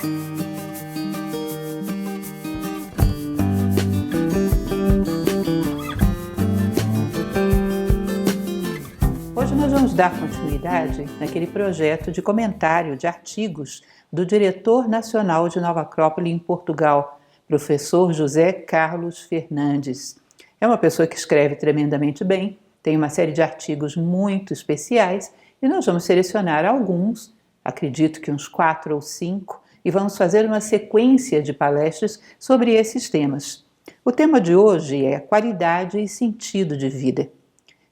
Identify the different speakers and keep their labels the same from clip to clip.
Speaker 1: Hoje nós vamos dar continuidade naquele projeto de comentário de artigos do diretor nacional de Nova Acrópole em Portugal, professor José Carlos Fernandes. É uma pessoa que escreve tremendamente bem, tem uma série de artigos muito especiais e nós vamos selecionar alguns, acredito que uns 4 ou 5, e vamos fazer uma sequência de palestras sobre esses temas. O tema de hoje é qualidade e sentido de vida.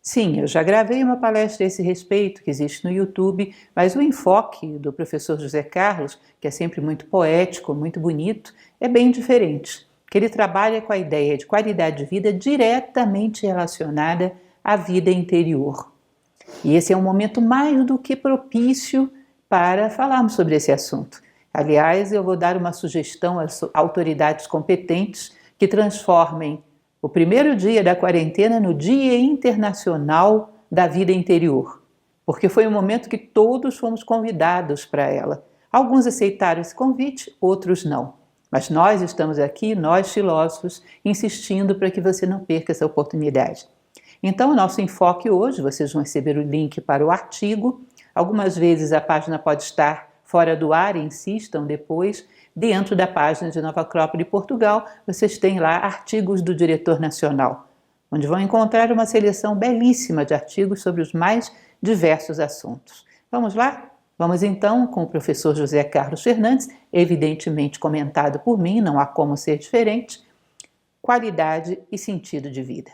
Speaker 1: Sim, eu já gravei uma palestra a esse respeito, que existe no YouTube, mas o enfoque do professor José Carlos, que é sempre muito poético, muito bonito, é bem diferente, porque ele trabalha com a ideia de qualidade de vida diretamente relacionada à vida interior. E esse é um momento mais do que propício para falarmos sobre esse assunto. Aliás, eu vou dar uma sugestão às autoridades competentes que transformem o primeiro dia da quarentena no Dia Internacional da Vida Interior, porque foi um momento que todos fomos convidados para ela. Alguns aceitaram esse convite, outros não. Mas nós estamos aqui, nós filósofos, insistindo para que você não perca essa oportunidade. Então, o nosso enfoque hoje, vocês vão receber o link para o artigo. Algumas vezes a página pode estar fora do ar, insistam depois. Dentro da página de Nova Acrópole Portugal, vocês têm lá artigos do diretor nacional, onde vão encontrar uma seleção belíssima de artigos sobre os mais diversos assuntos. Vamos lá? Vamos então com o professor José Carlos Fernandes, evidentemente comentado por mim, não há como ser diferente, qualidade e sentido de vida.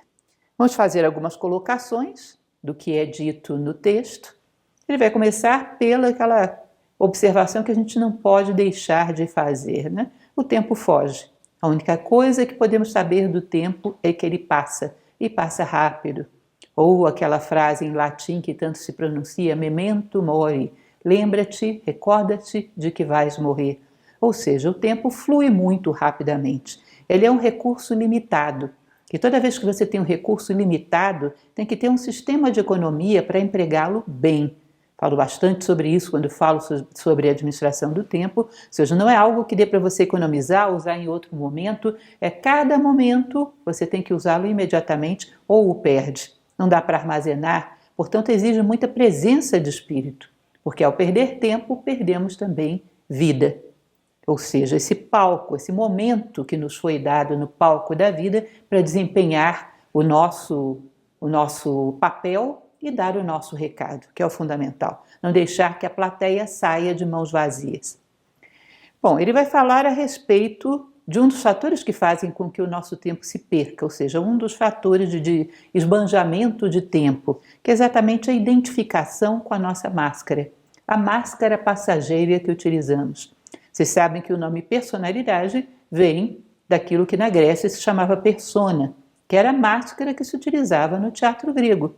Speaker 1: Vamos fazer algumas colocações do que é dito no texto. Ele vai começar pela aquela observação que a gente não pode deixar de fazer, né? O tempo foge. A única coisa que podemos saber do tempo é que ele passa, e passa rápido. Ou aquela frase em latim que tanto se pronuncia, memento mori, lembra-te, recorda-te de que vais morrer. Ou seja, o tempo flui muito rapidamente. Ele é um recurso limitado. E toda vez que você tem um recurso limitado, tem que ter um sistema de economia para empregá-lo bem. Falo bastante sobre isso quando falo sobre a administração do tempo, ou seja, não é algo que dê para você economizar, usar em outro momento, é cada momento você tem que usá-lo imediatamente ou o perde. Não dá para armazenar, portanto exige muita presença de espírito, porque ao perder tempo, perdemos também vida. Ou seja, esse palco, esse momento que nos foi dado no palco da vida para desempenhar o nosso papel e dar o nosso recado, que é o fundamental. Não deixar que a plateia saia de mãos vazias. Bom, ele vai falar a respeito de um dos fatores que fazem com que o nosso tempo se perca, ou seja, um dos fatores de esbanjamento de tempo, que é exatamente a identificação com a nossa máscara, a máscara passageira que utilizamos. Vocês sabem que o nome personalidade vem daquilo que na Grécia se chamava persona, que era a máscara que se utilizava no teatro grego.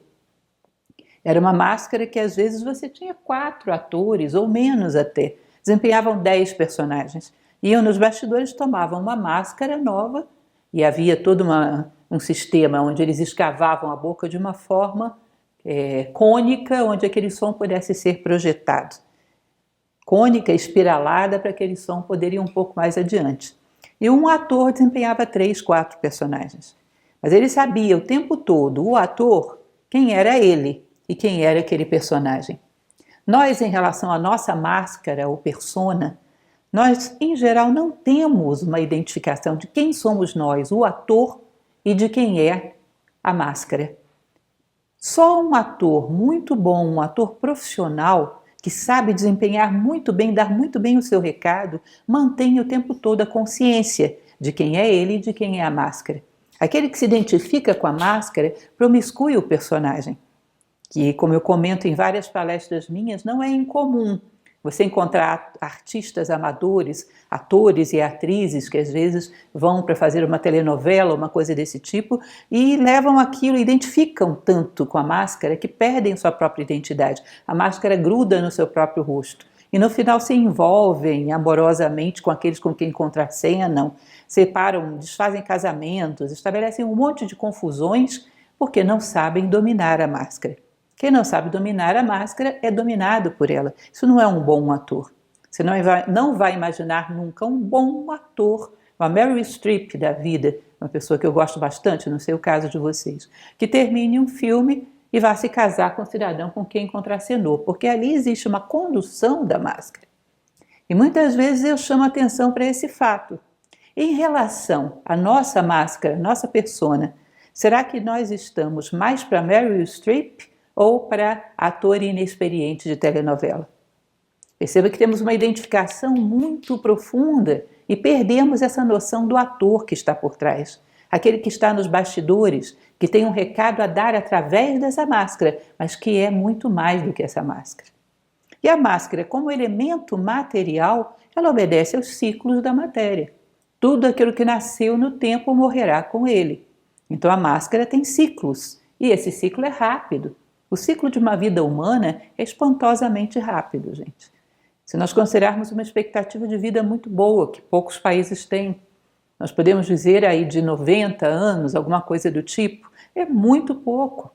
Speaker 1: Era uma máscara que às vezes você tinha 4 atores, ou menos até, desempenhavam 10 personagens. Iam nos bastidores, tomavam uma máscara nova e havia todo um sistema onde eles escavavam a boca de uma forma cônica, onde aquele som pudesse ser projetado. Cônica, espiralada, para aquele som poder ir um pouco mais adiante. E um ator desempenhava 3, 4 personagens. Mas ele sabia o tempo todo, o ator, quem era ele e quem era aquele personagem. Nós, em relação à nossa máscara ou persona, nós, em geral, não temos uma identificação de quem somos nós, o ator, e de quem é a máscara. Só um ator muito bom, um ator profissional, que sabe desempenhar muito bem, dar muito bem o seu recado, mantém o tempo todo a consciência de quem é ele e de quem é a máscara. Aquele que se identifica com a máscara promiscui o personagem, que, como eu comento em várias palestras minhas, não é incomum você encontrar artistas amadores, atores e atrizes que às vezes vão para fazer uma telenovela, uma coisa desse tipo, e levam aquilo, identificam tanto com a máscara que perdem sua própria identidade. A máscara gruda no seu próprio rosto. E no final se envolvem amorosamente com aqueles com quem contracenam, separam, desfazem casamentos, estabelecem um monte de confusões porque não sabem dominar a máscara. Quem não sabe dominar a máscara é dominado por ela. Isso não é um bom ator. Você não vai imaginar nunca um bom ator, uma Meryl Streep da vida, uma pessoa que eu gosto bastante, não sei o caso de vocês, que termine um filme e vá se casar com o cidadão com quem contracenou, porque ali existe uma condução da máscara. E muitas vezes eu chamo atenção para esse fato. Em relação à nossa máscara, nossa persona, será que nós estamos mais para Meryl Streep ou para ator inexperiente de telenovela? Perceba que temos uma identificação muito profunda e perdemos essa noção do ator que está por trás. Aquele que está nos bastidores, que tem um recado a dar através dessa máscara, mas que é muito mais do que essa máscara. E a máscara, como elemento material, ela obedece aos ciclos da matéria. Tudo aquilo que nasceu no tempo morrerá com ele. Então a máscara tem ciclos, e esse ciclo é rápido. O ciclo de uma vida humana é espantosamente rápido, gente. Se nós considerarmos uma expectativa de vida muito boa, que poucos países têm, nós podemos dizer aí de 90 anos, alguma coisa do tipo, é muito pouco.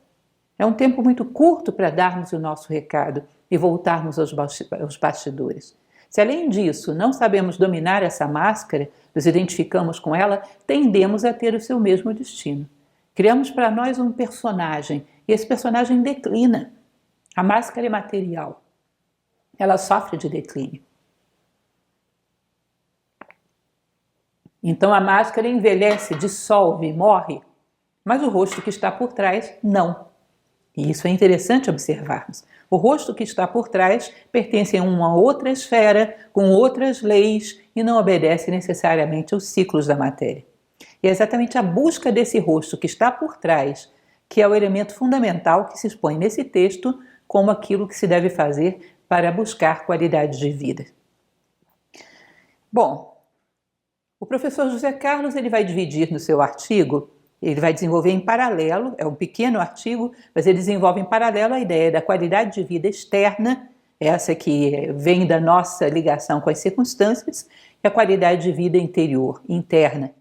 Speaker 1: É um tempo muito curto para darmos o nosso recado e voltarmos aos bastidores. Se além disso não sabemos dominar essa máscara, nos identificamos com ela, tendemos a ter o seu mesmo destino. Criamos para nós um personagem e esse personagem declina. A máscara é material. Ela sofre de declínio. Então a máscara envelhece, dissolve, morre, mas o rosto que está por trás não. E isso é interessante observarmos. O rosto que está por trás pertence a uma outra esfera, com outras leis e não obedece necessariamente aos ciclos da matéria. E é exatamente a busca desse rosto que está por trás que é o elemento fundamental que se expõe nesse texto como aquilo que se deve fazer para buscar qualidade de vida. Bom, o professor José Carlos ele vai dividir no seu artigo, ele vai desenvolver em paralelo, é um pequeno artigo, mas ele desenvolve em paralelo a ideia da qualidade de vida externa, essa que vem da nossa ligação com as circunstâncias, e a qualidade de vida interior, interna.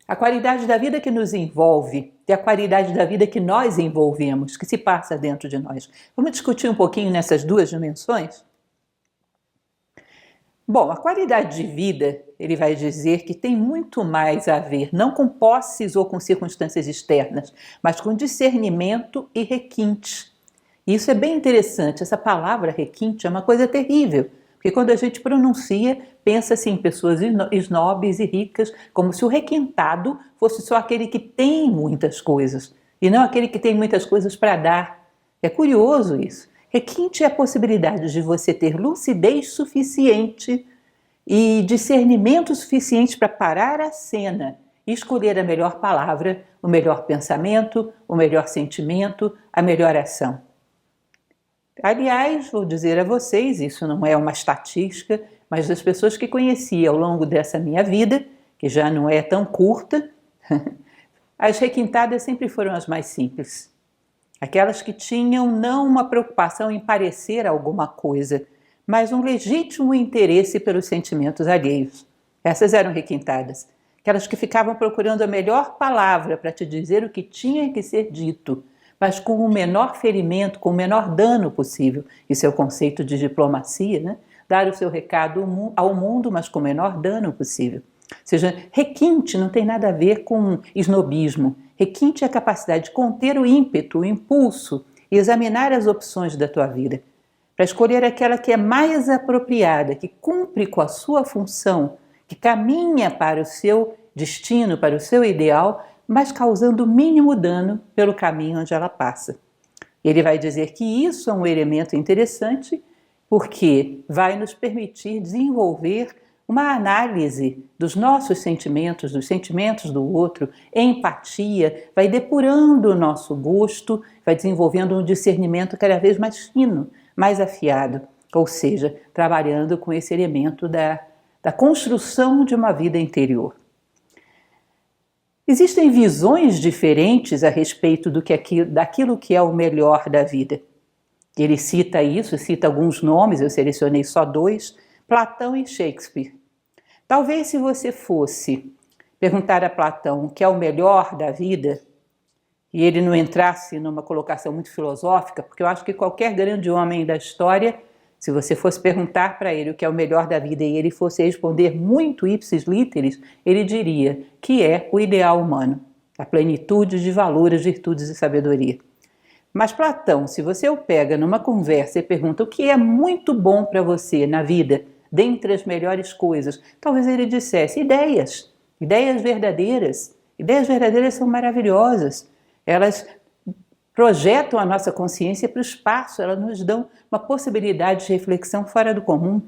Speaker 1: A qualidade da vida que nos envolve e a qualidade da vida que nós envolvemos, que se passa dentro de nós. Vamos discutir um pouquinho nessas duas dimensões? Bom, a qualidade de vida, ele vai dizer que tem muito mais a ver, não com posses ou com circunstâncias externas, mas com discernimento e requinte. E isso é bem interessante, essa palavra requinte é uma coisa terrível, porque quando a gente pronuncia, pensa-se em pessoas snobs e ricas, como se o requintado fosse só aquele que tem muitas coisas, e não aquele que tem muitas coisas para dar. É curioso isso. Requinte é a possibilidade de você ter lucidez suficiente e discernimento suficiente para parar a cena e escolher a melhor palavra, o melhor pensamento, o melhor sentimento, a melhor ação. Aliás, vou dizer a vocês, isso não é uma estatística, mas das pessoas que conheci ao longo dessa minha vida, que já não é tão curta, as requintadas sempre foram as mais simples. Aquelas que tinham não uma preocupação em parecer alguma coisa, mas um legítimo interesse pelos sentimentos alheios. Essas eram requintadas. Aquelas que ficavam procurando a melhor palavra para te dizer o que tinha que ser dito, mas com o menor ferimento, com o menor dano possível. Isso é o conceito de diplomacia, né? Dar o seu recado ao mundo, mas com o menor dano possível. Ou seja, requinte não tem nada a ver com esnobismo. Requinte é a capacidade de conter o ímpeto, o impulso e examinar as opções da tua vida, para escolher aquela que é mais apropriada, que cumpre com a sua função, que caminha para o seu destino, para o seu ideal, mas causando o mínimo dano pelo caminho onde ela passa. Ele vai dizer que isso é um elemento interessante porque vai nos permitir desenvolver uma análise dos nossos sentimentos, dos sentimentos do outro, empatia, vai depurando o nosso gosto, vai desenvolvendo um discernimento cada vez mais fino, mais afiado, ou seja, trabalhando com esse elemento da construção de uma vida interior. Existem visões diferentes a respeito daquilo que é o melhor da vida. Ele cita isso, cita alguns nomes, eu selecionei só 2, Platão e Shakespeare. Talvez se você fosse perguntar a Platão o que é o melhor da vida, e ele não entrasse numa colocação muito filosófica, porque eu acho que qualquer grande homem da história Se você fosse perguntar para ele o que é o melhor da vida e ele fosse responder muito ipsis literis, ele diria que é o ideal humano, a plenitude de valores, virtudes e sabedoria. Mas Platão, se você o pega numa conversa e pergunta o que é muito bom para você na vida, dentre as melhores coisas, talvez ele dissesse ideias verdadeiras. Ideias verdadeiras são maravilhosas. Elas projetam a nossa consciência para o espaço, elas nos dão uma possibilidade de reflexão fora do comum.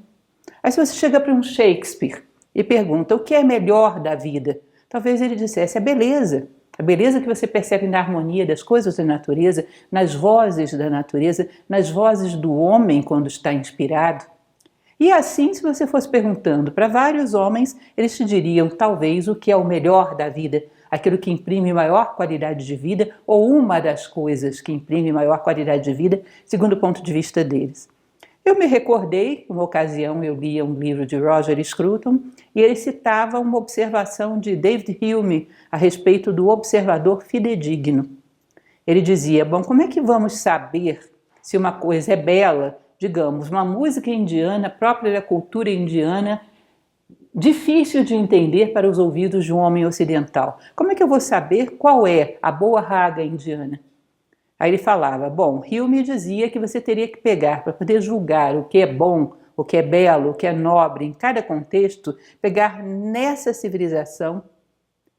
Speaker 1: Aí se você chega para um Shakespeare e pergunta o que é melhor da vida, talvez ele dissesse a beleza que você percebe na harmonia das coisas da natureza, nas vozes da natureza, nas vozes do homem quando está inspirado. E assim, se você fosse perguntando para vários homens, eles te diriam talvez o que é o melhor da vida, aquilo que imprime maior qualidade de vida, ou uma das coisas que imprime maior qualidade de vida, segundo o ponto de vista deles. Eu me recordei, uma ocasião eu lia um livro de Roger Scruton, e ele citava uma observação de David Hume a respeito do observador fidedigno. Ele dizia, bom, como é que vamos saber se uma coisa é bela, digamos, uma música indiana própria da cultura indiana, difícil de entender para os ouvidos de um homem ocidental. Como é que eu vou saber qual é a boa raga indiana? Aí ele falava, bom, Hume dizia que você teria que pegar, para poder julgar o que é bom, o que é belo, o que é nobre, em cada contexto, pegar nessa civilização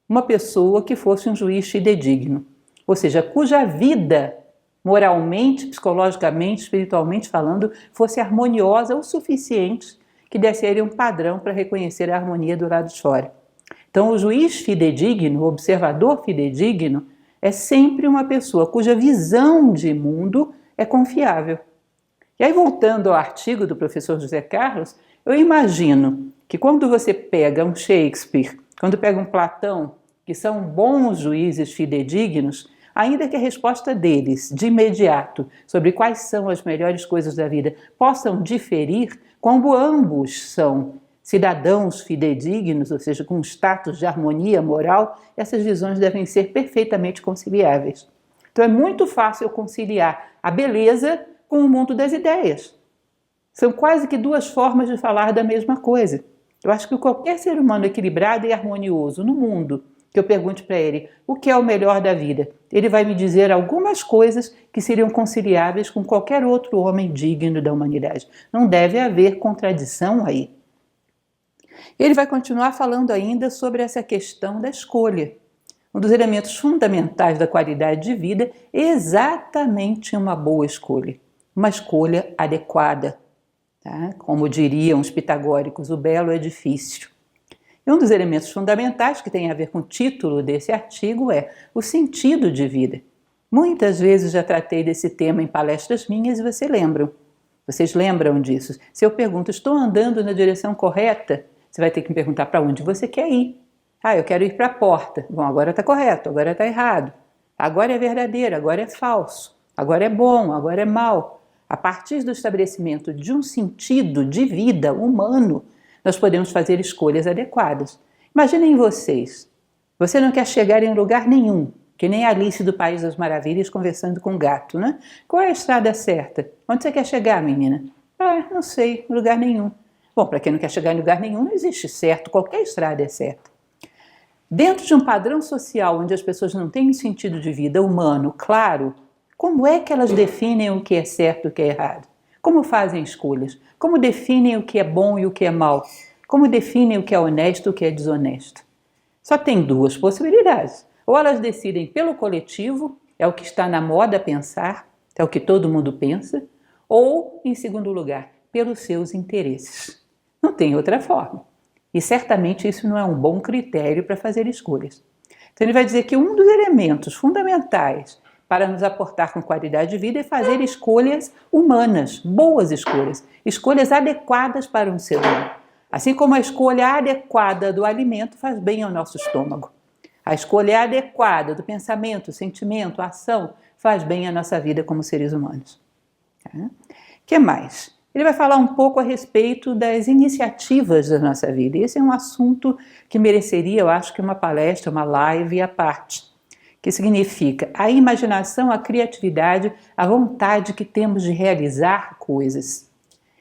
Speaker 1: uma pessoa que fosse um juiz fidedigno, ou seja, cuja vida, moralmente, psicologicamente, espiritualmente falando, fosse harmoniosa o suficiente que desse a ele um padrão para reconhecer a harmonia do lado de fora. Então, o juiz fidedigno, o observador fidedigno, é sempre uma pessoa cuja visão de mundo é confiável. E aí, voltando ao artigo do professor José Carlos, eu imagino que quando você pega um Shakespeare, quando pega um Platão, que são bons juízes fidedignos, ainda que a resposta deles, de imediato, sobre quais são as melhores coisas da vida, possam diferir, como ambos são cidadãos fidedignos, ou seja, com status de harmonia moral, essas visões devem ser perfeitamente conciliáveis. Então é muito fácil conciliar a beleza com o mundo das ideias. São quase que duas formas de falar da mesma coisa. Eu acho que qualquer ser humano equilibrado e harmonioso no mundo, que eu pergunte para ele o que é o melhor da vida, ele vai me dizer algumas coisas que seriam conciliáveis com qualquer outro homem digno da humanidade. Não deve haver contradição aí. Ele vai continuar falando ainda sobre essa questão da escolha. Um dos elementos fundamentais da qualidade de vida é exatamente uma boa escolha, uma escolha adequada. Tá? Como diriam os pitagóricos, o belo é difícil. E um dos elementos fundamentais que tem a ver com o título desse artigo é o sentido de vida. Muitas vezes já tratei desse tema em palestras minhas e vocês lembram disso. Se eu pergunto, estou andando na direção correta? Você vai ter que me perguntar para onde você quer ir. Eu quero ir para a porta. Bom, agora está correto, agora está errado. Agora é verdadeiro, agora é falso. Agora é bom, agora é mal. A partir do estabelecimento de um sentido de vida humano, nós podemos fazer escolhas adequadas. Imaginem vocês. Você não quer chegar em lugar nenhum, que nem Alice do País das Maravilhas conversando com o gato, né? Qual é a estrada certa? Onde você quer chegar, menina? Não sei, lugar nenhum. Bom, para quem não quer chegar em lugar nenhum, não existe certo, qualquer estrada é certa. Dentro de um padrão social onde as pessoas não têm um sentido de vida humano claro, como é que elas definem o que é certo e o que é errado? Como fazem escolhas? Como definem o que é bom e o que é mal? Como definem o que é honesto e o que é desonesto? Só tem duas possibilidades. Ou elas decidem pelo coletivo, é o que está na moda pensar, é o que todo mundo pensa, ou, em segundo lugar, pelos seus interesses. Não tem outra forma. E certamente isso não é um bom critério para fazer escolhas. Então ele vai dizer que um dos elementos fundamentais para nos aportar com qualidade de vida é fazer escolhas humanas, boas escolhas, escolhas adequadas para um ser humano. Assim como a escolha adequada do alimento faz bem ao nosso estômago. A escolha adequada do pensamento, sentimento, ação faz bem à nossa vida como seres humanos. O que mais? Ele vai falar um pouco a respeito das iniciativas da nossa vida. Esse é um assunto que mereceria, eu acho que uma palestra, uma live à parte. Que significa a imaginação, a criatividade, a vontade que temos de realizar coisas.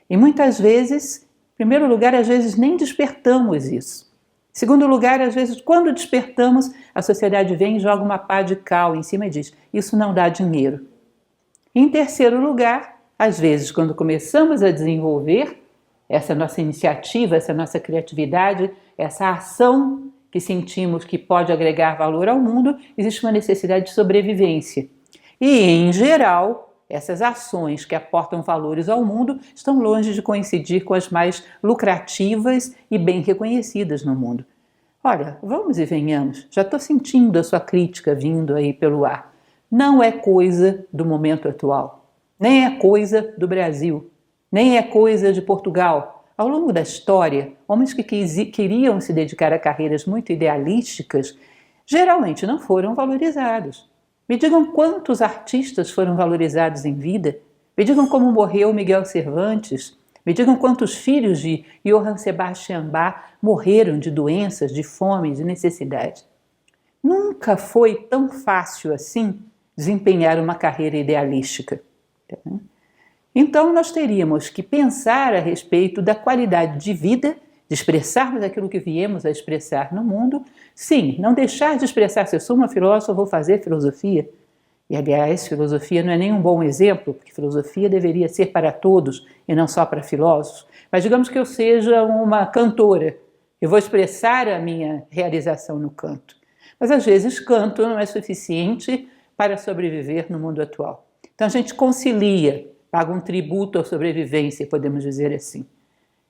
Speaker 1: E muitas vezes, em primeiro lugar, às vezes nem despertamos isso. Em segundo lugar, às vezes, quando despertamos, a sociedade vem e joga uma pá de cal em cima e diz: isso não dá dinheiro. Em terceiro lugar, às vezes, quando começamos a desenvolver essa nossa iniciativa, essa nossa criatividade, essa ação que sentimos que pode agregar valor ao mundo, existe uma necessidade de sobrevivência. E, em geral, essas ações que aportam valores ao mundo estão longe de coincidir com as mais lucrativas e bem reconhecidas no mundo. Olha, vamos e venhamos, já estou sentindo a sua crítica vindo aí pelo ar. Não é coisa do momento atual, nem é coisa do Brasil, nem é coisa de Portugal. Ao longo da história, homens que queriam se dedicar a carreiras muito idealísticas geralmente não foram valorizados. Me digam quantos artistas foram valorizados em vida. Me digam como morreu Miguel Cervantes. Me digam quantos filhos de Johann Sebastian Bach morreram de doenças, de fome, de necessidade. Nunca foi tão fácil assim desempenhar uma carreira idealística. Então, nós teríamos que pensar a respeito da qualidade de vida, de expressarmos aquilo que viemos a expressar no mundo. Sim, não deixar de expressar, se eu sou uma filósofa, vou fazer filosofia. E, aliás, filosofia não é nem um bom exemplo, porque filosofia deveria ser para todos e não só para filósofos. Mas digamos que eu seja uma cantora, eu vou expressar a minha realização no canto. Mas, às vezes, canto não é suficiente para sobreviver no mundo atual. Então, a gente concilia, paga um tributo à sobrevivência, podemos dizer assim.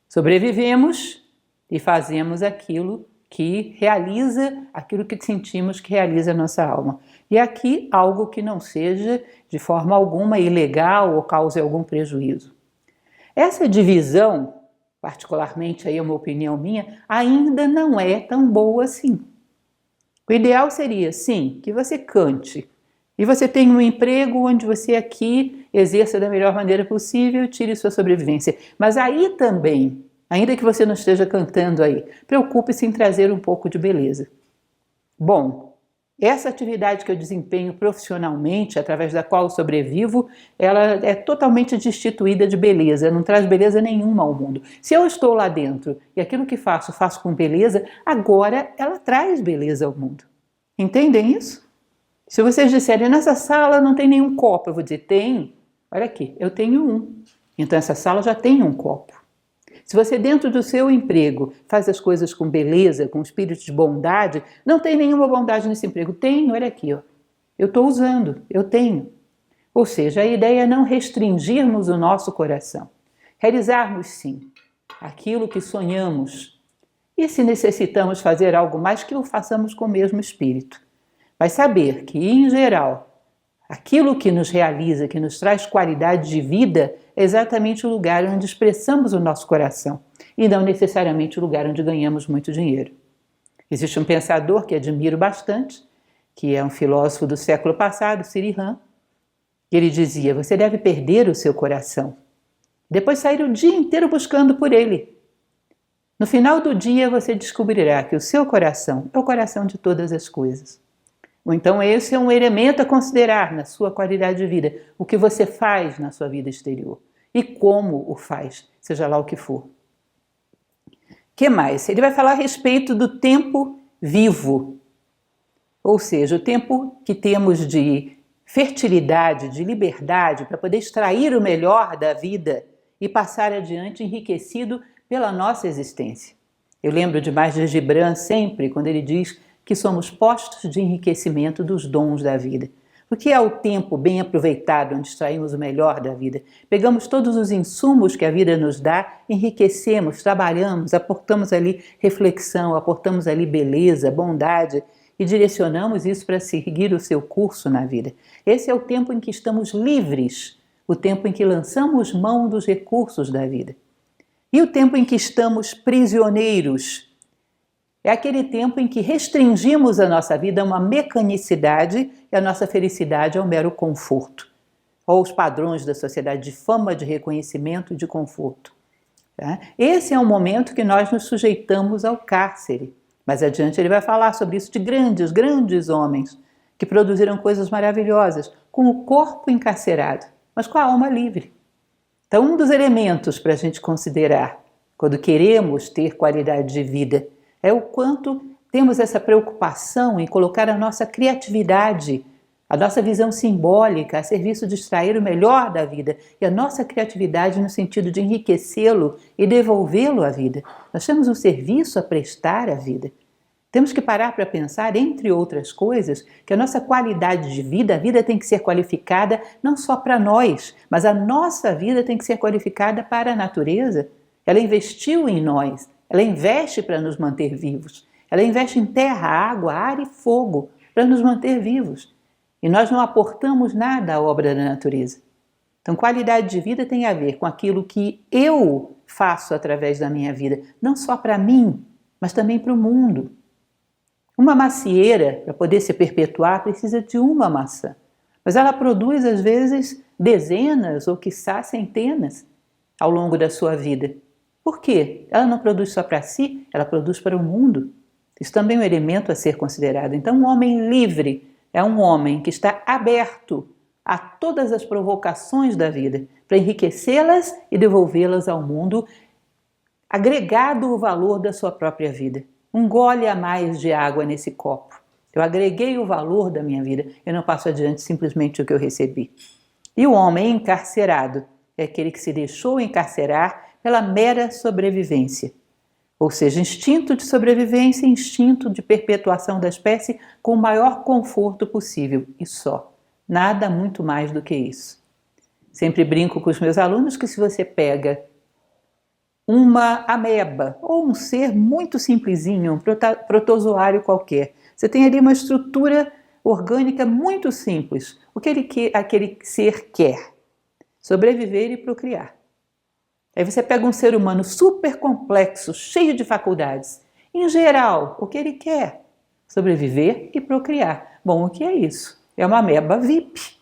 Speaker 1: Sobrevivemos e fazemos aquilo que realiza, aquilo que sentimos que realiza a nossa alma. E aqui, algo que não seja, de forma alguma, ilegal ou cause algum prejuízo. Essa divisão, particularmente aí é uma opinião minha, ainda não é tão boa assim. O ideal seria, sim, que você cante, e você tenha um emprego onde você aqui exerça da melhor maneira possível e tire sua sobrevivência. Mas aí também, ainda que você não esteja cantando aí, preocupe-se em trazer um pouco de beleza. Bom, essa atividade que eu desempenho profissionalmente, através da qual eu sobrevivo, ela é totalmente destituída de beleza, não traz beleza nenhuma ao mundo. Se eu estou lá dentro e aquilo que faço com beleza, agora ela traz beleza ao mundo. Entendem isso? Se vocês disserem, nessa sala não tem nenhum copo, eu vou dizer, tem. Olha aqui, eu tenho um. Então essa sala já tem um copo. Se você dentro do seu emprego faz as coisas com beleza, com espírito de bondade, não tem nenhuma bondade nesse emprego. Tem, olha aqui, ó. Eu estou usando, eu tenho. Ou seja, a ideia é não restringirmos o nosso coração. Realizarmos, sim, aquilo que sonhamos. E se necessitamos fazer algo mais, que o façamos com o mesmo espírito. Mas saber que, em geral, aquilo que nos realiza, que nos traz qualidade de vida, é exatamente o lugar onde expressamos o nosso coração e não necessariamente o lugar onde ganhamos muito dinheiro. Existe um pensador que admiro bastante, que é um filósofo do século passado, Sirihan, que ele dizia, você deve perder o seu coração, depois sair o dia inteiro buscando por ele. No final do dia você descobrirá que o seu coração é o coração de todas as coisas. Ou então esse é um elemento a considerar na sua qualidade de vida, o que você faz na sua vida exterior e como o faz, seja lá o que for. Que mais? Ele vai falar a respeito do tempo vivo, ou seja, o tempo que temos de fertilidade, de liberdade, para poder extrair o melhor da vida e passar adiante enriquecido pela nossa existência. Eu lembro demais de Gibran sempre, quando ele diz que somos postos de enriquecimento dos dons da vida. O que é o tempo bem aproveitado, onde extraímos o melhor da vida? Pegamos todos os insumos que a vida nos dá, enriquecemos, trabalhamos, aportamos ali reflexão, aportamos ali beleza, bondade e direcionamos isso para seguir o seu curso na vida. Esse é o tempo em que estamos livres, o tempo em que lançamos mão dos recursos da vida. E o tempo em que estamos prisioneiros, é aquele tempo em que restringimos a nossa vida a uma mecanicidade e a nossa felicidade ao mero conforto, ou aos padrões da sociedade de fama, de reconhecimento e de conforto. Tá? Esse é um momento que nós nos sujeitamos ao cárcere. Mais adiante ele vai falar sobre isso de grandes homens que produziram coisas maravilhosas, com o corpo encarcerado, mas com a alma livre. Então, um dos elementos para a gente considerar quando queremos ter qualidade de vida é o quanto temos essa preocupação em colocar a nossa criatividade, a nossa visão simbólica a serviço de extrair o melhor da vida e a nossa criatividade no sentido de enriquecê-lo e devolvê-lo à vida. Nós temos um serviço a prestar à vida. Temos que parar para pensar, entre outras coisas, que a nossa qualidade de vida, a vida tem que ser qualificada não só para nós, mas a nossa vida tem que ser qualificada para a natureza. Ela investiu em nós, ela investe para nos manter vivos. Ela investe em terra, água, ar e fogo para nos manter vivos. E nós não aportamos nada à obra da natureza. Então, qualidade de vida tem a ver com aquilo que eu faço através da minha vida, não só para mim, mas também para o mundo. Uma macieira, para poder se perpetuar, precisa de uma maçã. Mas ela produz, às vezes, dezenas ou, quiçá, centenas ao longo da sua vida. Por quê? Ela não produz só para si, ela produz para o mundo. Isso também é um elemento a ser considerado. Então, um homem livre é um homem que está aberto a todas as provocações da vida, para enriquecê-las e devolvê-las ao mundo, agregado o valor da sua própria vida. Um gole a mais de água nesse copo. Eu agreguei o valor da minha vida, eu não passo adiante simplesmente o que eu recebi. E o homem encarcerado é aquele que se deixou encarcerar pela mera sobrevivência. Ou seja, instinto de sobrevivência e instinto de perpetuação da espécie com o maior conforto possível, e só. Nada muito mais do que isso. Sempre brinco com os meus alunos que se você pega uma ameba ou um ser muito simplesinho, um protozoário qualquer, você tem ali uma estrutura orgânica muito simples. O que aquele ser quer? Sobreviver e procriar. Aí você pega um ser humano super complexo, cheio de faculdades. Em geral, o que ele quer? Sobreviver e procriar. Bom, o que é isso? É uma ameba VIP,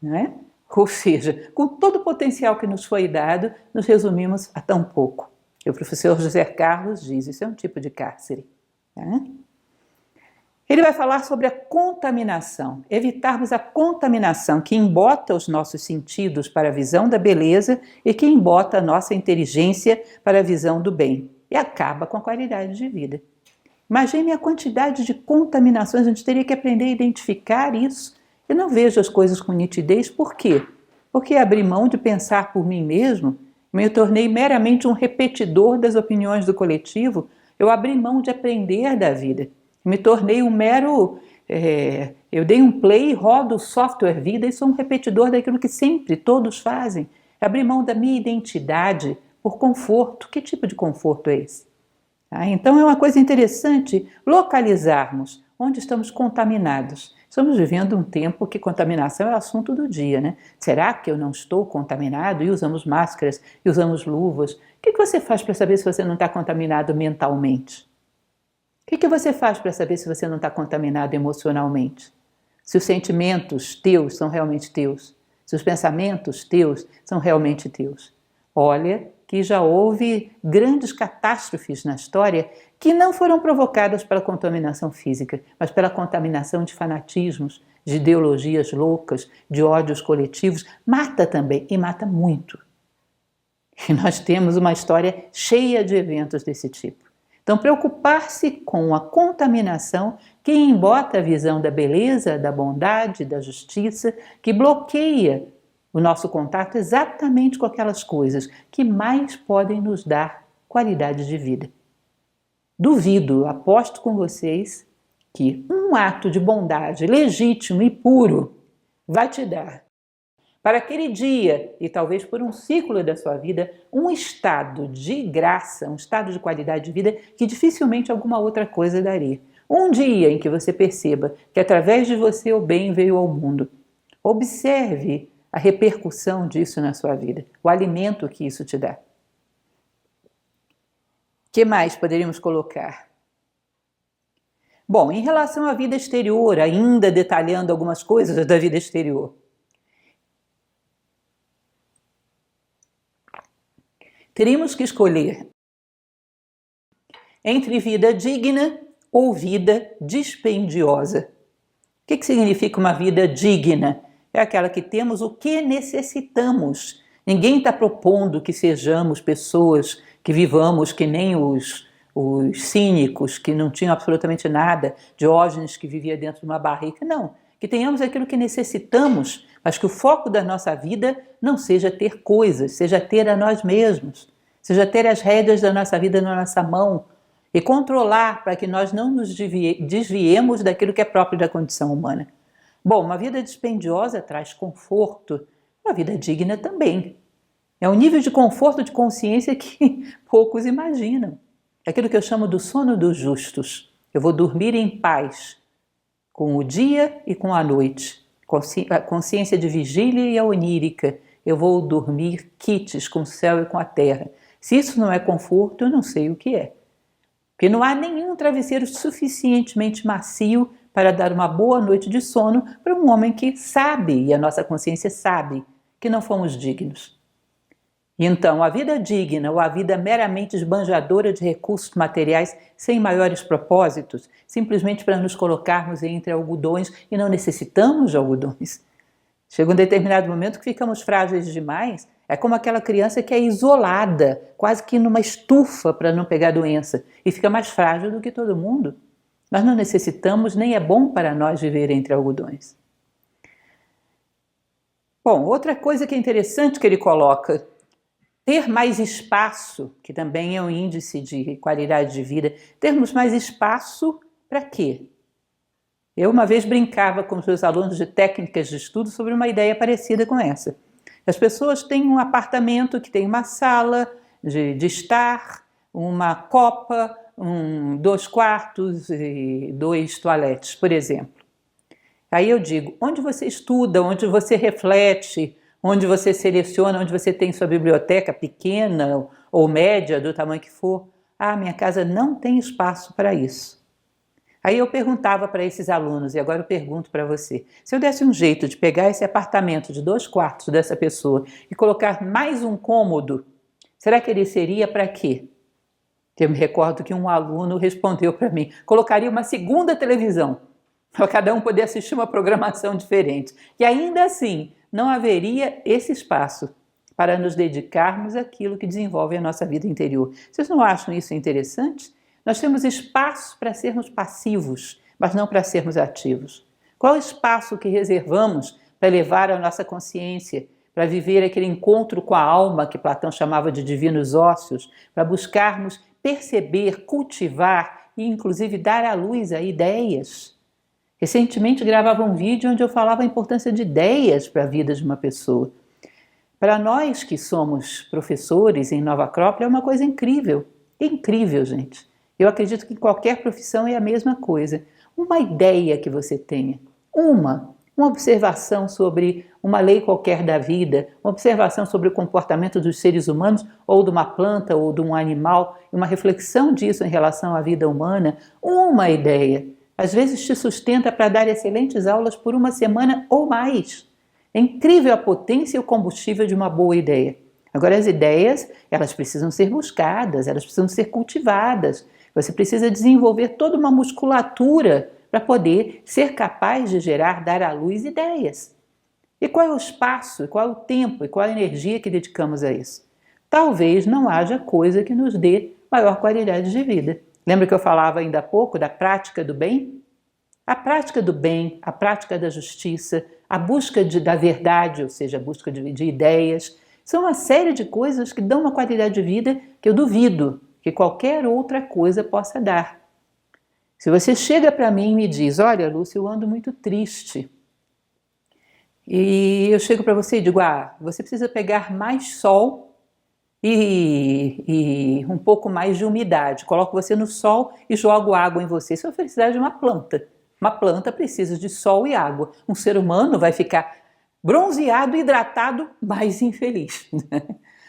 Speaker 1: né? Ou seja, com todo o potencial que nos foi dado, nos resumimos a tão pouco. E o professor José Carlos diz, isso é um tipo de cárcere. Né? Ele vai falar sobre a contaminação, evitarmos a contaminação que embota os nossos sentidos para a visão da beleza e que embota a nossa inteligência para a visão do bem e acaba com a qualidade de vida. Imagine a quantidade de contaminações, a gente teria que aprender a identificar isso. Eu não vejo as coisas com nitidez, por quê? Porque abri mão de pensar por mim mesmo, me tornei meramente um repetidor das opiniões do coletivo, eu abri mão de aprender da vida. Me tornei um mero... eu dei um play, rodo o software vida e sou um repetidor daquilo que sempre todos fazem. Abri mão da minha identidade por conforto. Que tipo de conforto é esse? Então é uma coisa interessante localizarmos onde estamos contaminados. Estamos vivendo um tempo que contaminação é o assunto do dia, né? Será que eu não estou contaminado? E usamos máscaras, e usamos luvas. O que você faz para saber se você não está contaminado mentalmente? O que você faz para saber se você não está contaminado emocionalmente? Se os sentimentos teus são realmente teus? Se os pensamentos teus são realmente teus? Olha que já houve grandes catástrofes na história que não foram provocadas pela contaminação física, mas pela contaminação de fanatismos, de ideologias loucas, de ódios coletivos. Mata também, e mata muito. E nós temos uma história cheia de eventos desse tipo. Então, preocupar-se com a contaminação que embota a visão da beleza, da bondade, da justiça, que bloqueia o nosso contato exatamente com aquelas coisas que mais podem nos dar qualidade de vida. Duvido, aposto com vocês, que um ato de bondade legítimo e puro vai te dar, para aquele dia, e talvez por um ciclo da sua vida, um estado de graça, um estado de qualidade de vida que dificilmente alguma outra coisa daria. Um dia em que você perceba que através de você o bem veio ao mundo. Observe a repercussão disso na sua vida, o alimento que isso te dá. O que mais poderíamos colocar? Bom, em relação à vida exterior, ainda detalhando algumas coisas da vida exterior. Teríamos que escolher entre vida digna ou vida dispendiosa. O que significa uma vida digna? É aquela que temos o que necessitamos Ninguém está propondo que sejamos pessoas que vivamos que nem os cínicos, que não tinham absolutamente nada, Diógenes que vivia dentro de uma barrica. Não, que tenhamos aquilo que necessitamos, mas que o foco da nossa vida não seja ter coisas, seja ter a nós mesmos, seja ter as rédeas da nossa vida na nossa mão e controlar para que nós não nos desviemos daquilo que é próprio da condição humana. Bom, uma vida dispendiosa traz conforto, uma vida digna também. É um nível de conforto de consciência que poucos imaginam. É aquilo que eu chamo do sono dos justos. Eu vou dormir em paz, com o dia e com a noite. A consciência de vigília e a onírica. Eu vou dormir quites com o céu e com a terra. Se isso não é conforto, eu não sei o que é. Porque não há nenhum travesseiro suficientemente macio para dar uma boa noite de sono para um homem que sabe, e a nossa consciência sabe, que não fomos dignos. Então, a vida digna ou a vida meramente esbanjadora de recursos materiais sem maiores propósitos, simplesmente para nos colocarmos entre algodões e não necessitamos de algodões. Chega um determinado momento que ficamos frágeis demais, é como aquela criança que é isolada, quase que numa estufa para não pegar doença, e fica mais frágil do que todo mundo. Nós não necessitamos, nem é bom para nós viver entre algodões. Bom, outra coisa que é interessante que ele coloca, ter mais espaço, que também é um índice de qualidade de vida, termos mais espaço para quê? Eu uma vez brincava com os meus alunos de técnicas de estudo sobre uma ideia parecida com essa. As pessoas têm um apartamento que tem uma sala de estar, uma copa, 2 quartos e 2 toaletes, por exemplo. Aí eu digo, onde você estuda, onde você reflete, onde você seleciona, onde você tem sua biblioteca pequena ou média, do tamanho que for. Ah, minha casa não tem espaço para isso. Aí eu perguntava para esses alunos, e agora eu pergunto para você, se eu desse um jeito de pegar esse apartamento de 2 quartos dessa pessoa e colocar mais um cômodo, será que ele seria para quê? Eu me recordo que um aluno respondeu para mim, colocaria uma segunda televisão, para cada um poder assistir uma programação diferente. E ainda assim, não haveria esse espaço para nos dedicarmos àquilo que desenvolve a nossa vida interior. Vocês não acham isso interessante? Nós temos espaço para sermos passivos, mas não para sermos ativos. Qual o espaço que reservamos para levar a nossa consciência, para viver aquele encontro com a alma que Platão chamava de divinos ósseos, para buscarmos perceber, cultivar e inclusive dar à luz a ideias? Recentemente gravava um vídeo onde eu falava a importância de ideias para a vida de uma pessoa. Para nós que somos professores em Nova Acrópole é uma coisa incrível. Incrível, gente. Eu acredito que em qualquer profissão é a mesma coisa. Uma ideia que você tenha, uma observação sobre uma lei qualquer da vida, uma observação sobre o comportamento dos seres humanos ou de uma planta ou de um animal, uma reflexão disso em relação à vida humana, uma ideia. Às vezes te sustenta para dar excelentes aulas por uma semana ou mais. É incrível a potência e o combustível de uma boa ideia. Agora, as ideias, elas precisam ser buscadas, elas precisam ser cultivadas. Você precisa desenvolver toda uma musculatura para poder ser capaz de gerar, dar à luz ideias. E qual é o espaço, e qual é o tempo, e qual é a energia que dedicamos a isso? Talvez não haja coisa que nos dê maior qualidade de vida. Lembra que eu falava ainda há pouco da prática do bem? A prática do bem, a prática da justiça, a busca da verdade, ou seja, a busca de ideias, são uma série de coisas que dão uma qualidade de vida que eu duvido que qualquer outra coisa possa dar. Se você chega para mim e me diz, olha, Lúcia, eu ando muito triste, e eu chego para você e digo, você precisa pegar mais sol e um pouco mais de umidade. Coloco você no sol e jogo água em você. Isso é a felicidade de uma planta. Uma planta precisa de sol e água. Um ser humano vai ficar bronzeado, hidratado, mas infeliz.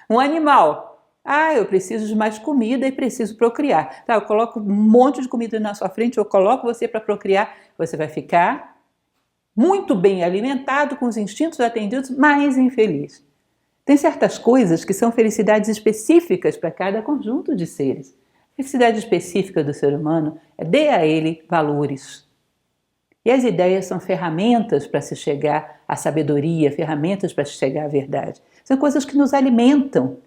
Speaker 1: Um animal, eu preciso de mais comida e preciso procriar. Tá, eu coloco um monte de comida na sua frente, eu coloco você para procriar, você vai ficar muito bem alimentado, com os instintos atendidos, mas infeliz. Tem certas coisas que são felicidades específicas para cada conjunto de seres. A felicidade específica do ser humano é dê a ele valores. E as ideias são ferramentas para se chegar à sabedoria, ferramentas para se chegar à verdade. São coisas que nos alimentam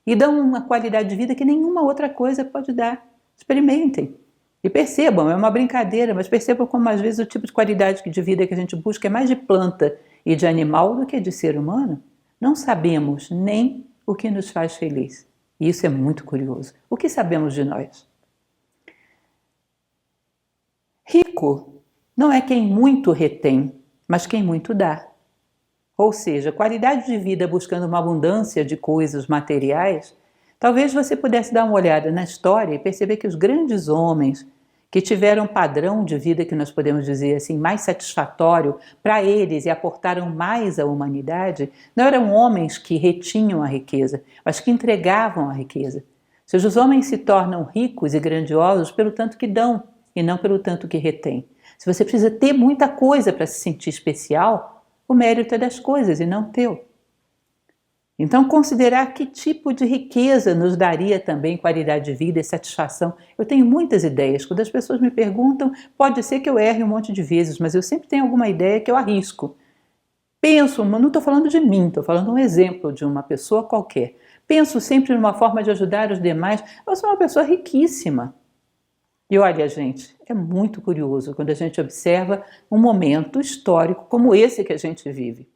Speaker 1: e dão uma qualidade de vida que nenhuma outra coisa pode dar. Experimentem. E percebam, é uma brincadeira, mas percebam como às vezes o tipo de qualidade de vida que a gente busca é mais de planta e de animal do que de ser humano. Não sabemos nem o que nos faz feliz. E isso é muito curioso. O que sabemos de nós? Rico não é quem muito retém, mas quem muito dá. Ou seja, qualidade de vida buscando uma abundância de coisas materiais. Talvez você pudesse dar uma olhada na história e perceber que os grandes homens que tiveram um padrão de vida que nós podemos dizer assim mais satisfatório para eles e aportaram mais à humanidade, não eram homens que retinham a riqueza, mas que entregavam a riqueza. Ou seja, os homens se tornam ricos e grandiosos pelo tanto que dão e não pelo tanto que retêm. Se você precisa ter muita coisa para se sentir especial, o mérito é das coisas e não teu. Então, considerar que tipo de riqueza nos daria também qualidade de vida e satisfação. Eu tenho muitas ideias. Quando as pessoas me perguntam, pode ser que eu erre um monte de vezes, mas eu sempre tenho alguma ideia que eu arrisco. Penso, não estou falando de mim, estou falando um exemplo de uma pessoa qualquer. Penso sempre numa forma de ajudar os demais. Eu sou uma pessoa riquíssima. E olha, gente, é muito curioso quando a gente observa um momento histórico como esse que a gente vive.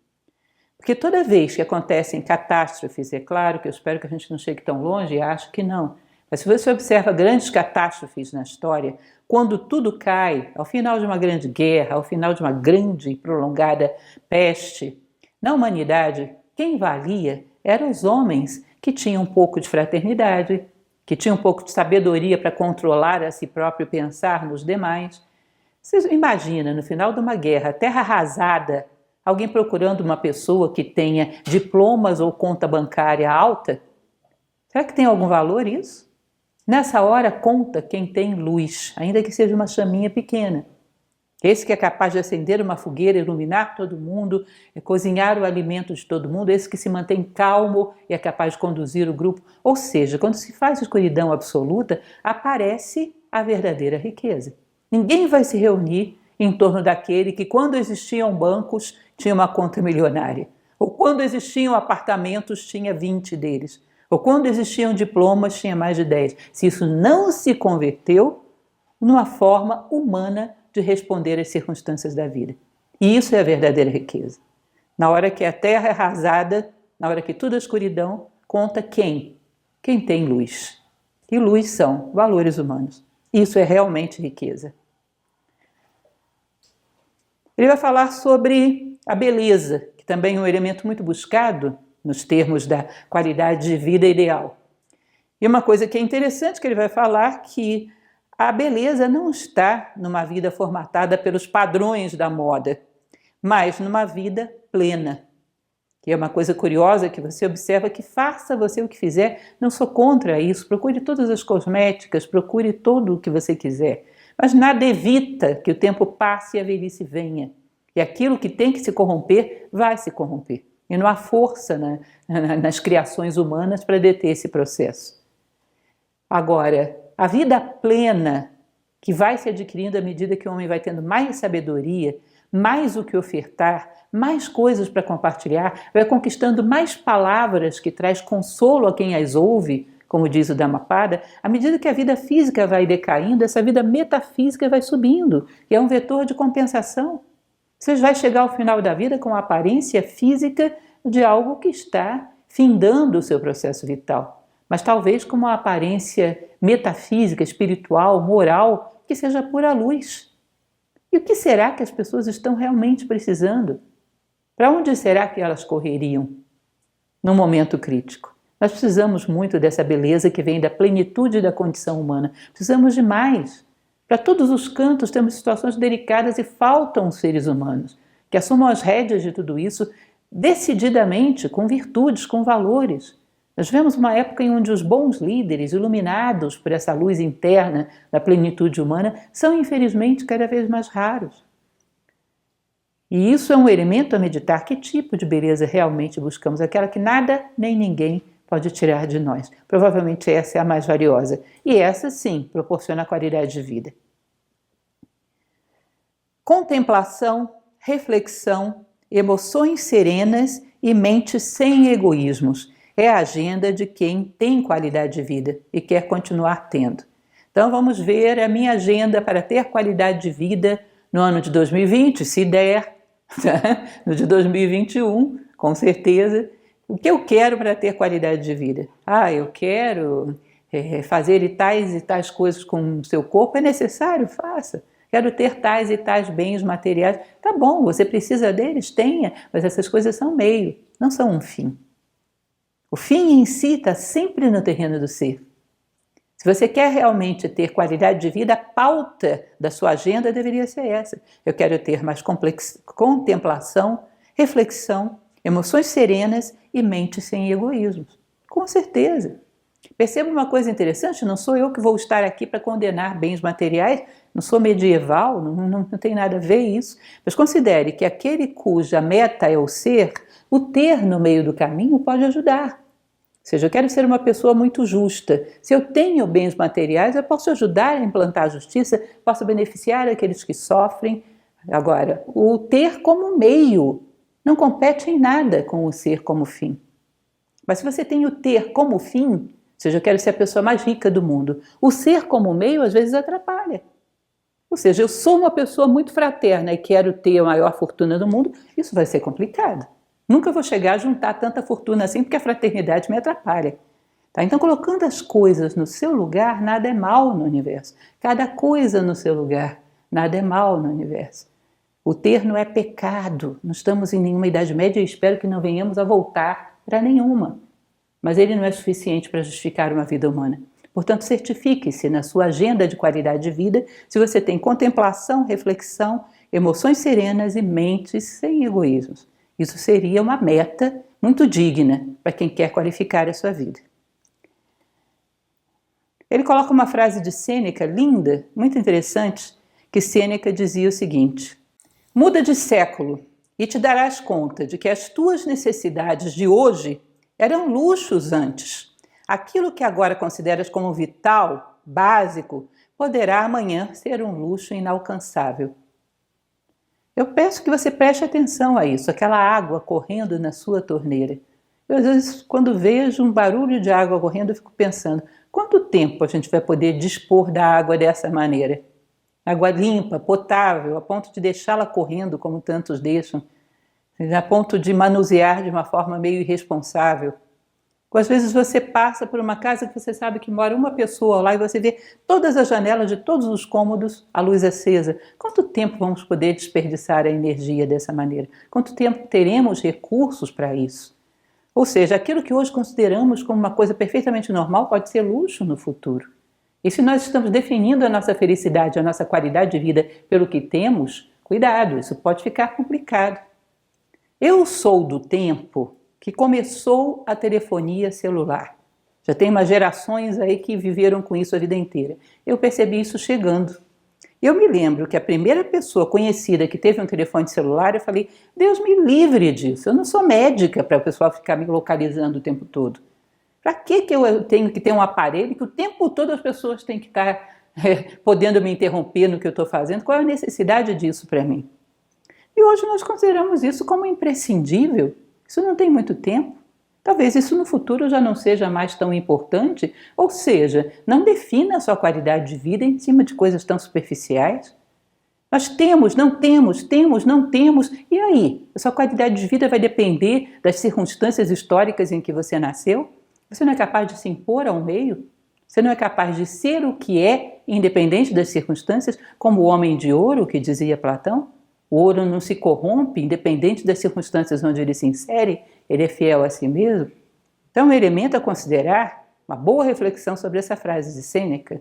Speaker 1: Porque toda vez que acontecem catástrofes, é claro que eu espero que a gente não chegue tão longe, e acho que não, mas se você observa grandes catástrofes na história, quando tudo cai, ao final de uma grande guerra, ao final de uma grande e prolongada peste, na humanidade, quem valia eram os homens que tinham um pouco de fraternidade, que tinham um pouco de sabedoria para controlar a si próprio e pensar nos demais. Você imagina, no final de uma guerra, terra arrasada, alguém procurando uma pessoa que tenha diplomas ou conta bancária alta? Será que tem algum valor isso? Nessa hora conta quem tem luz, ainda que seja uma chaminha pequena. Esse que é capaz de acender uma fogueira, iluminar todo mundo, cozinhar o alimento de todo mundo, esse que se mantém calmo e é capaz de conduzir o grupo. Ou seja, quando se faz escuridão absoluta, aparece a verdadeira riqueza. Ninguém vai se reunir em torno daquele que, quando existiam bancos, tinha uma conta milionária. Ou quando existiam apartamentos, tinha 20 deles. Ou quando existiam diplomas, tinha mais de 10. Se isso não se converteu numa forma humana de responder às circunstâncias da vida. E isso é a verdadeira riqueza. Na hora que a terra é arrasada, na hora que tudo é escuridão, conta quem? Quem tem luz. E luz são valores humanos. Isso é realmente riqueza. Ele vai falar sobre a beleza, que também é um elemento muito buscado nos termos da qualidade de vida ideal. E uma coisa que é interessante que ele vai falar que a beleza não está numa vida formatada pelos padrões da moda, mas numa vida plena. Que é uma coisa curiosa que você observa que faça você o que fizer, não sou contra isso, procure todas as cosméticas, procure tudo o que você quiser. Mas nada evita que o tempo passe e a velhice venha. E aquilo que tem que se corromper, vai se corromper. E não há força nas criações humanas para deter esse processo. Agora, a vida plena, que vai se adquirindo à medida que o homem vai tendo mais sabedoria, mais o que ofertar, mais coisas para compartilhar, vai conquistando mais palavras que traz consolo a quem as ouve, como diz o Dhammapada, à medida que a vida física vai decaindo, essa vida metafísica vai subindo, e é um vetor de compensação. Você vai chegar ao final da vida com a aparência física de algo que está findando o seu processo vital, mas talvez com uma aparência metafísica, espiritual, moral, que seja pura luz. E o que será que as pessoas estão realmente precisando? Para onde será que elas correriam num momento crítico? Nós precisamos muito dessa beleza que vem da plenitude da condição humana. Precisamos de mais. Para todos os cantos temos situações delicadas e faltam seres humanos que assumam as rédeas de tudo isso decididamente, com virtudes, com valores. Nós vivemos uma época em onde os bons líderes, iluminados por essa luz interna da plenitude humana, são infelizmente cada vez mais raros. E isso é um elemento a meditar. Que tipo de beleza realmente buscamos? Aquela que nada nem ninguém pode tirar de nós. Provavelmente essa é a mais valiosa. E essa, sim, proporciona qualidade de vida. Contemplação, reflexão, emoções serenas e mente sem egoísmos. É a agenda de quem tem qualidade de vida e quer continuar tendo. Então vamos ver a minha agenda para ter qualidade de vida no ano de 2020, se der, no de 2021, com certeza. O que eu quero para ter qualidade de vida? Eu quero fazer tais e tais coisas com o seu corpo. É necessário? Faça. Quero ter tais e tais bens materiais. Tá bom, você precisa deles? Tenha, mas essas coisas são meio, não são um fim. O fim em si está sempre no terreno do ser. Se você quer realmente ter qualidade de vida, a pauta da sua agenda deveria ser essa. Eu quero ter mais contemplação, reflexão, emoções serenas e mente sem egoísmos. Com certeza. Perceba uma coisa interessante, não sou eu que vou estar aqui para condenar bens materiais, não sou medieval, não tem nada a ver isso, mas considere que aquele cuja meta é o ser, o ter no meio do caminho pode ajudar. Ou seja, eu quero ser uma pessoa muito justa. Se eu tenho bens materiais, eu posso ajudar a implantar a justiça, posso beneficiar aqueles que sofrem. Agora, o ter como meio não compete em nada com o ser como fim. Mas se você tem o ter como fim, ou seja, eu quero ser a pessoa mais rica do mundo, o ser como meio às vezes atrapalha. Ou seja, eu sou uma pessoa muito fraterna e quero ter a maior fortuna do mundo, isso vai ser complicado. Nunca vou chegar a juntar tanta fortuna assim, porque a fraternidade me atrapalha. Tá? Então, colocando as coisas no seu lugar, nada é mal no universo. Cada coisa no seu lugar, nada é mal no universo. O ter não é pecado. Não estamos em nenhuma Idade Média e espero que não venhamos a voltar para nenhuma. Mas ele não é suficiente para justificar uma vida humana. Portanto, certifique-se na sua agenda de qualidade de vida se você tem contemplação, reflexão, emoções serenas e mentes sem egoísmos. Isso seria uma meta muito digna para quem quer qualificar a sua vida. Ele coloca uma frase de Sêneca linda, muito interessante, que Sêneca dizia o seguinte: muda de século e te darás conta de que as tuas necessidades de hoje eram luxos antes. Aquilo que agora consideras como vital, básico, poderá amanhã ser um luxo inalcançável. Eu peço que você preste atenção a isso, aquela água correndo na sua torneira. Eu, às vezes, quando vejo um barulho de água correndo, eu fico pensando, quanto tempo a gente vai poder dispor da água dessa maneira? Água limpa, potável, a ponto de deixá-la correndo como tantos deixam, a ponto de manusear de uma forma meio irresponsável. Às vezes você passa por uma casa que você sabe que mora uma pessoa lá e você vê todas as janelas de todos os cômodos, a luz acesa. Quanto tempo vamos poder desperdiçar a energia dessa maneira? Quanto tempo teremos recursos para isso? Ou seja, aquilo que hoje consideramos como uma coisa perfeitamente normal pode ser luxo no futuro. E se nós estamos definindo a nossa felicidade, a nossa qualidade de vida pelo que temos, cuidado, isso pode ficar complicado. Eu sou do tempo que começou a telefonia celular. Já tem umas gerações aí que viveram com isso a vida inteira. Eu percebi isso chegando. Eu me lembro que a primeira pessoa conhecida que teve um telefone celular, eu falei, Deus me livre disso, eu não sou médica para o pessoal ficar me localizando o tempo todo. Para que eu tenho que ter um aparelho que o tempo todo as pessoas têm que estar podendo me interromper no que eu estou fazendo? Qual é a necessidade disso para mim? E hoje nós consideramos isso como imprescindível. Isso não tem muito tempo. Talvez isso no futuro já não seja mais tão importante, ou seja, não defina a sua qualidade de vida em cima de coisas tão superficiais. Nós temos, não temos, não temos, e aí? A sua qualidade de vida vai depender das circunstâncias históricas em que você nasceu? Você não é capaz de se impor ao meio? Você não é capaz de ser o que é, independente das circunstâncias, como o homem de ouro, que dizia Platão? O ouro não se corrompe, independente das circunstâncias onde ele se insere, ele é fiel a si mesmo. Então, é um elemento a considerar, uma boa reflexão sobre essa frase de Sêneca.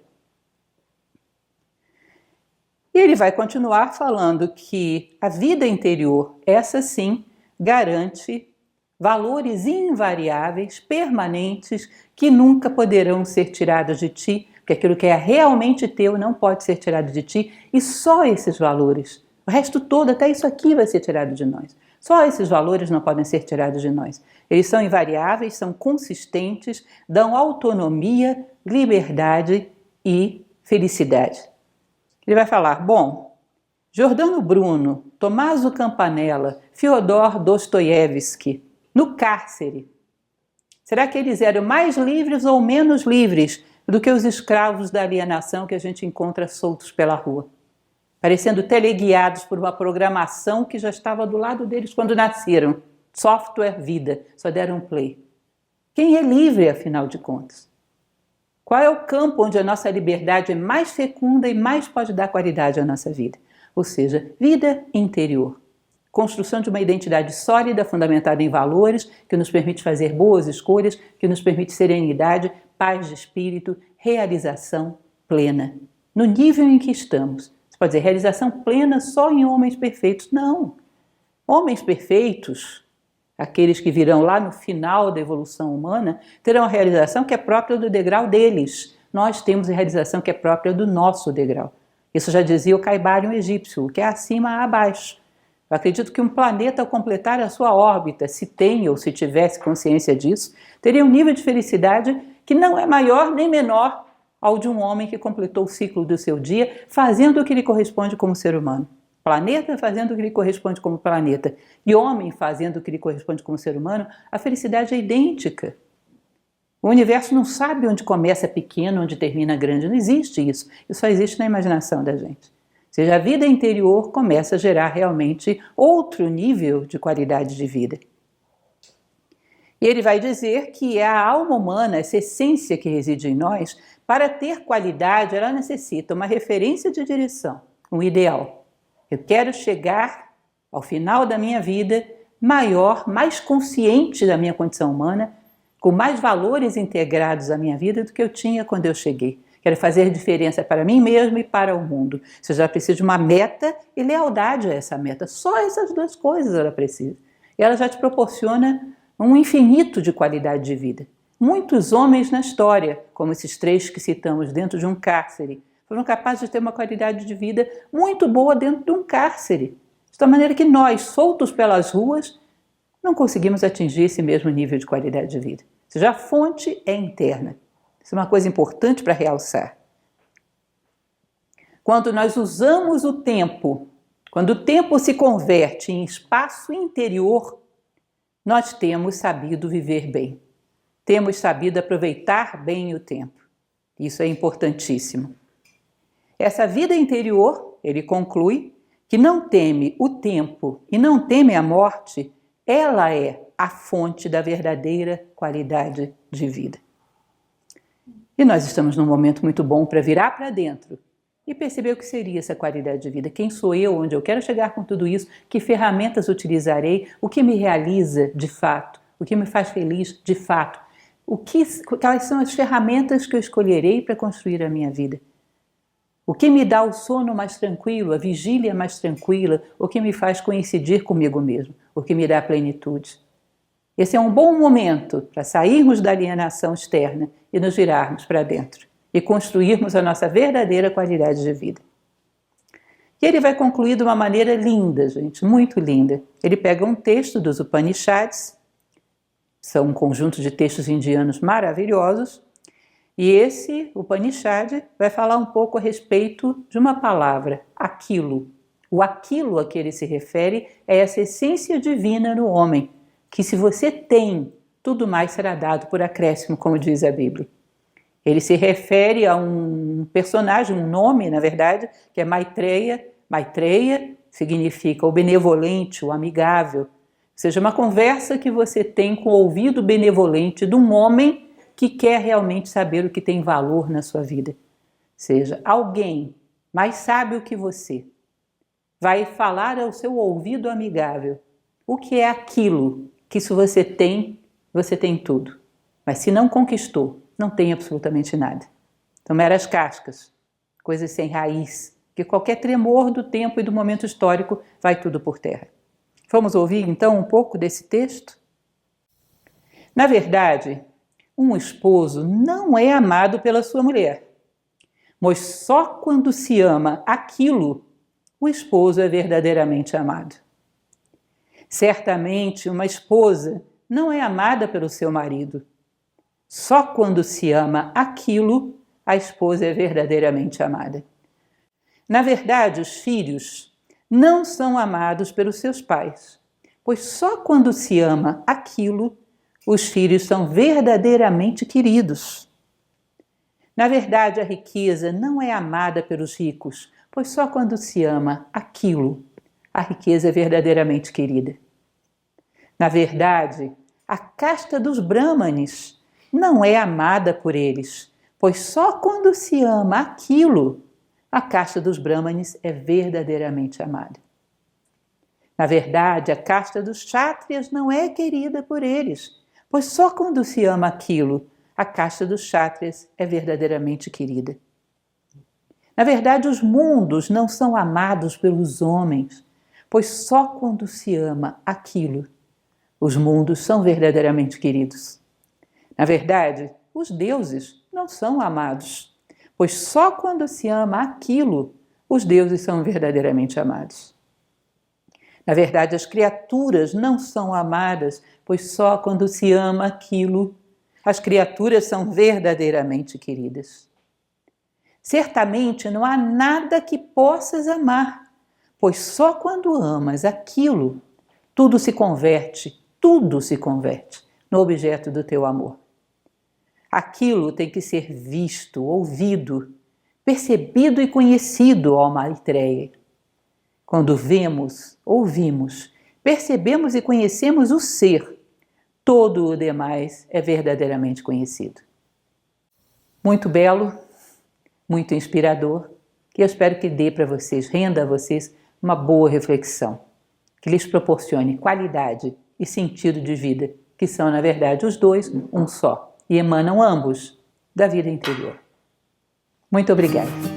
Speaker 1: E ele vai continuar falando que a vida interior, essa sim, garante valores invariáveis, permanentes, que nunca poderão ser tirados de ti, porque aquilo que é realmente teu não pode ser tirado de ti, e só esses valores. O resto todo, até isso aqui vai ser tirado de nós. Só esses valores não podem ser tirados de nós. Eles são invariáveis, são consistentes, dão autonomia, liberdade e felicidade. Ele vai falar, bom, Giordano Bruno, Tommaso Campanella, Fyodor Dostoiévski, no cárcere. Será que eles eram mais livres ou menos livres do que os escravos da alienação que a gente encontra soltos pela rua, parecendo teleguiados por uma programação que já estava do lado deles quando nasceram? Software vida, só deram play. Quem é livre, afinal de contas? Qual é o campo onde a nossa liberdade é mais fecunda e mais pode dar qualidade à nossa vida? Ou seja, vida interior. Construção de uma identidade sólida, fundamentada em valores, que nos permite fazer boas escolhas, que nos permite serenidade, paz de espírito, realização plena. No nível em que estamos. Você pode dizer, realização plena só em homens perfeitos? Não. Homens perfeitos, aqueles que virão lá no final da evolução humana, terão a realização que é própria do degrau deles. Nós temos a realização que é própria do nosso degrau. Isso já dizia o Caibalion egípcio, o que é acima a abaixo. Eu acredito que um planeta, ao completar a sua órbita, se tem ou se tivesse consciência disso, teria um nível de felicidade que não é maior nem menor ao de um homem que completou o ciclo do seu dia, fazendo o que lhe corresponde como ser humano. Planeta fazendo o que lhe corresponde como planeta e homem fazendo o que lhe corresponde como ser humano, a felicidade é idêntica. O universo não sabe onde começa pequeno, onde termina grande, não existe isso. Isso só existe na imaginação da gente. Ou seja, a vida interior começa a gerar realmente outro nível de qualidade de vida. E ele vai dizer que a alma humana, essa essência que reside em nós, para ter qualidade, ela necessita uma referência de direção, um ideal. Eu quero chegar ao final da minha vida maior, mais consciente da minha condição humana, com mais valores integrados à minha vida do que eu tinha quando eu cheguei. Quero fazer diferença para mim mesmo e para o mundo. Você já precisa de uma meta e lealdade a essa meta. Só essas duas coisas ela precisa. E ela já te proporciona um infinito de qualidade de vida. Muitos homens na história, como esses 3 que citamos dentro de um cárcere, foram capazes de ter uma qualidade de vida muito boa dentro de um cárcere. De tal maneira que nós, soltos pelas ruas, não conseguimos atingir esse mesmo nível de qualidade de vida. Ou seja, a fonte é interna. Isso é uma coisa importante para realçar. Quando nós usamos o tempo, quando o tempo se converte em espaço interior, nós temos sabido viver bem. Temos sabido aproveitar bem o tempo. Isso é importantíssimo. Essa vida interior, ele conclui, que não teme o tempo e não teme a morte, ela é a fonte da verdadeira qualidade de vida. E nós estamos num momento muito bom para virar para dentro e perceber o que seria essa qualidade de vida. Quem sou eu, onde eu quero chegar com tudo isso, que ferramentas utilizarei, o que me realiza de fato, o que me faz feliz de fato, quais são as ferramentas que eu escolherei para construir a minha vida. O que me dá o sono mais tranquilo, a vigília mais tranquila, o que me faz coincidir comigo mesmo, o que me dá plenitude. Esse é um bom momento para sairmos da alienação externa e nos virarmos para dentro e construirmos a nossa verdadeira qualidade de vida. E ele vai concluir de uma maneira linda, gente, muito linda. Ele pega um texto dos Upanishads, são um conjunto de textos indianos maravilhosos, e esse Upanishad vai falar um pouco a respeito de uma palavra, aquilo. O aquilo a que ele se refere é essa essência divina no homem, que se você tem, tudo mais será dado por acréscimo, como diz a Bíblia. Ele se refere a um personagem, um nome, na verdade, que é Maitreya. Maitreya significa o benevolente, o amigável. Ou seja, uma conversa que você tem com o ouvido benevolente de um homem que quer realmente saber o que tem valor na sua vida. Ou seja, alguém mais sábio que você vai falar ao seu ouvido amigável o que é aquilo que se você tem tudo. Mas se não conquistou, não tem absolutamente nada. Então, meras cascas, coisas sem raiz, que qualquer tremor do tempo e do momento histórico vai tudo por terra. Vamos ouvir então um pouco desse texto? Na verdade, um esposo não é amado pela sua mulher, mas só quando se ama aquilo, o esposo é verdadeiramente amado. Certamente, uma esposa não é amada pelo seu marido. Só quando se ama aquilo, a esposa é verdadeiramente amada. Na verdade, os filhos não são amados pelos seus pais, pois só quando se ama aquilo, os filhos são verdadeiramente queridos. Na verdade, a riqueza não é amada pelos ricos, pois só quando se ama aquilo, a riqueza é verdadeiramente querida. Na verdade, a casta dos brahmanes não é amada por eles, pois só quando se ama aquilo, a casta dos brahmanes é verdadeiramente amada. Na verdade, a casta dos kshatriyas não é querida por eles, pois só quando se ama aquilo, a casta dos kshatriyas é verdadeiramente querida. Na verdade, os mundos não são amados pelos homens, pois só quando se ama aquilo, os mundos são verdadeiramente queridos. Na verdade, os deuses não são amados, pois só quando se ama aquilo, os deuses são verdadeiramente amados. Na verdade, as criaturas não são amadas, pois só quando se ama aquilo, as criaturas são verdadeiramente queridas. Certamente não há nada que possas amar, pois só quando amas aquilo, tudo se converte no objeto do teu amor. Aquilo tem que ser visto, ouvido, percebido e conhecido, ó Maitreya. Quando vemos, ouvimos, percebemos e conhecemos o ser, todo o demais é verdadeiramente conhecido. Muito belo, muito inspirador, que eu espero que dê para vocês, renda a vocês uma boa reflexão, que lhes proporcione qualidade e sentido de vida, que são, na verdade, os dois, um só, e emanam ambos da vida interior. Muito obrigada.